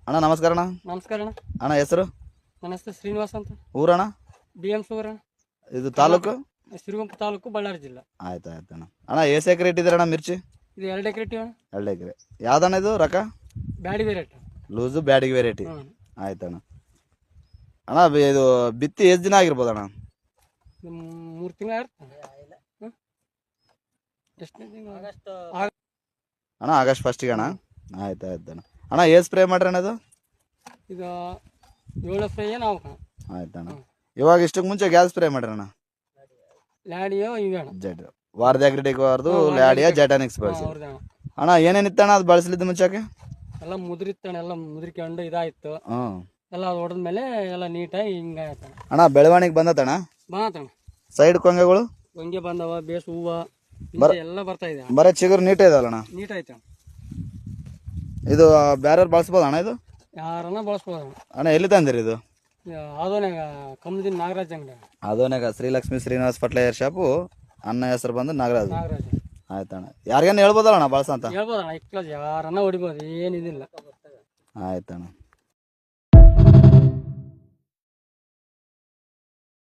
ಅಣ್ಣ ನಮಸ್ಕಾರ ಅಣ್ಣ. ನಮಸ್ಕಾರ ಅಣ್ಣ. ಅಣ್ಣ ಹೆಸರು? ನನ್ನ ಹೆಸರು ಶ್ರೀನಿವಾಸ್ ಅಂತ. ಊರಣ್ಣ? BM ಸೂರ. ಇದು ತಾಲೂಕು? ಸಿರುಗುಂಪ ತಾಲೂಕು, ಬಳ್ಳಾರಿ ಜಿಲ್ಲಾ. ಆಯ್ತು ಆಯ್ತು ಅಣ್ಣ. ಅಣ್ಣ ಎಷ್ಟು ಎಕರೆ ಇಟ್ಟಿದ್ದೀರಣ್ಣ ಮಿರ್ಚಿ? ಇದು 2 ಎಕರೆ ಇಟ್ಟಿವಿ ಅಣ್ಣ. 2 ಎಕರೆ. ಯಾವ್ದಣ್ಣ ಇದು ರಕ? ಬ್ಯಾಡಿ ವೆರೈಟಿ. Loose Byadgi variety. ಆಯ್ತಣ್ಣ. ಅಣ್ಣ ಇದು ಬಿತ್ತಿ ಎಷ್ಟು ದಿನ ಆಗಿರ್ಬೋದಣ್ಣ? 3 ತಿಂಗಳು ಇರುತ್ತೆ. ಎಷ್ಟನೇ ತಿಂಗಳು? ಅಣ್ಣ ಆಗಸ್ಟ್ ಫಸ್ಟಿಗೆ ಅಣ್ಣ. ಆಯ್ತು ಆಯ್ತು ಅಣ್ಣ. ಅಣ್ಣ ಏನು ಸ್ಪ್ರೇ ಮಾಡ್ರಿ ಅಣ್ಣ ಇದು? ಈಗ 7 ಸ್ಪ್ರೇ ನಾವು. ಆಯ್ತಣ್ಣ. ಇವಾಗ ಇಷ್ಟಕ್ಕೆ ಮುಂಚೆ ಗ್ಯಾಸ್ ಸ್ಪ್ರೇ ಮಾಡ್ರಣ್ಣ? ಲ್ಯಾಡಿಯೋ ಇವೆ ಅಣ್ಣ. ಜೆಟ್ ವಾರ್ದ ಅಗ್ರಿಟೆಕ್ ವಾರ್ದು ಲ್ಯಾಡಿಯಾ ಜೆಟಾನಿಕ್ಸ್ ಬಳಸಿ. ಅಣ್ಣ ಏನೇನಿತ್ತಣ್ಣ ಅದು ಬಳಸಲಿದ್ದು ಮುಂಚೆಗೆ? ಎಲ್ಲ ಮುದ್ರಿತ್ತಣ್ಣ, ಎಲ್ಲ ಮುದ್ರಿಕೊಂಡು ಇದಾಯ್ತು. ಎಲ್ಲ ಅದು ಹೊಡೆದ್ಮೇಲೆ ಎಲ್ಲ ನೀಟಾಗಿ ಹಿಂಗಾಯ್ತು ಅಣ್ಣ. ಬೆಳವಣಿಗೆ ಬಂದತಣ್ಣ? ಬಂದಣ್ಣ. ಸೈಡ್ ಕೊಂಗೆಗಳು ಕೊಂಗೆ ಬಂದವ, ಬೇಸ್ ಹೂವ ಎಲ್ಲ ಬರ್ತಾ ಇದೆ. ಬರೀ ಚಿಗುರು ನೀಟೇ ಇದಲ್ಲಣ್ಣ? ನೀಟ್ ಆಯ್ತು. ಇದು ಬೇರೆಯವ್ರು ಬಳಸ್ಬೋದ ಅಣ್ಣ ಇದು? ಯಾರನ್ನ ಬಳಸ್ಬೋದು ಅಣ್ಣ. ಎಲ್ಲಿ ತಂದಿರಿ ಇದು? ಅದೋನಾಗ ಕಮ್ಮದಿನ ನಾಗರಾಜ್ ಅಂಗಡಿ. ಅದೋನಾಗ ಶ್ರೀಲಕ್ಷ್ಮಿ ಶ್ರೀನಿವಾಸ್ ಫರ್ಟಿಲೈಸರ್ ಶಾಪು. ಅನ್ನ ಹೆಸರು ಬಂದು ನಾಗರಾಜ್. ಆಯ್ತಣ್ಣ. ಯಾರಿಗೇನು ಹೇಳ್ಬೋದಲ್ಲ ಅಣ್ಣ ಬಳಸ ಅಂತ? ಹೇಳ್ಬೋದಣ್ಣ. ಯಾರನ್ನ ಹೊಡಿಬೋದು, ಏನಿದಿಲ್ಲ. ಆಯ್ತಣ್ಣ.